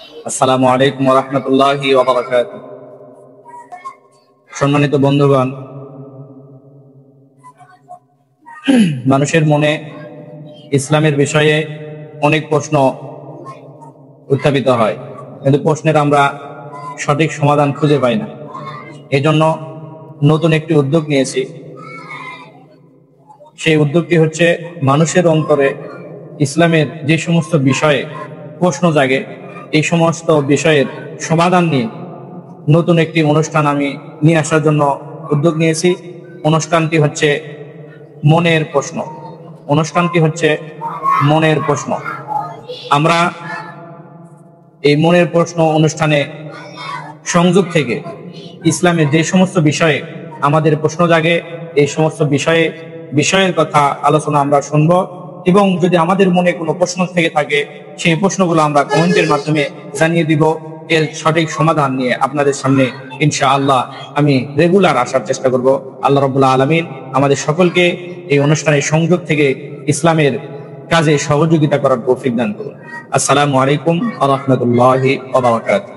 আসসালামু আলাইকুম ওয়া রাহমাতুল্লাহি ওয়া বারাকাতুহু। সম্মানিত বন্ধুগণ, মানুষের মনে ইসলামের বিষয়ে অনেক প্রশ্ন উত্থাপিত হয়, কিন্তু প্রশ্নের আমরা সঠিক সমাধান খুঁজে পাই না। এজন্য নতুন একটি উদ্যোগ নিয়েছি। সেই উদ্যোগটি হচ্ছে মানুষের অন্তরে ইসলামের যে সমস্ত বিষয়ে প্রশ্ন জাগে, এই সমস্ত বিষয়ের সমাধান নিয়ে নতুন একটি অনুষ্ঠান আমি নিয়ে আসার জন্য উদ্যোগ নিয়েছি। অনুষ্ঠানটি হচ্ছে মনের প্রশ্ন। মনের প্রশ্ন। আমরা এই মনের প্রশ্ন অনুষ্ঠানে সংযোগ থেকে ইসলামের যে সমস্ত বিষয়ে আমাদের প্রশ্ন জাগে, এই সমস্ত বিষয়ের কথা আলোচনা আমরা শুনব, এবং যদি আমাদের মনে কোনো প্রশ্ন থেকে থাকে সেই প্রশ্নগুলো আমরা কমেন্টের মাধ্যমে জানিয়ে দিব। এর সঠিক সমাধান নিয়ে আপনাদের সামনে ইনশাআল্লাহ আমি রেগুলার আসার চেষ্টা করব। আল্লাহ রাব্বুল আলামিন আমাদের সকলকে এই অনুষ্ঠানের সংযোগ থেকে ইসলামের কাজে সহযোগিতা করার তৌফিক দান করুন। আসসালামু আলাইকুম ওয়া রাহমাতুল্লাহি ওয়া বারাকাতুহু।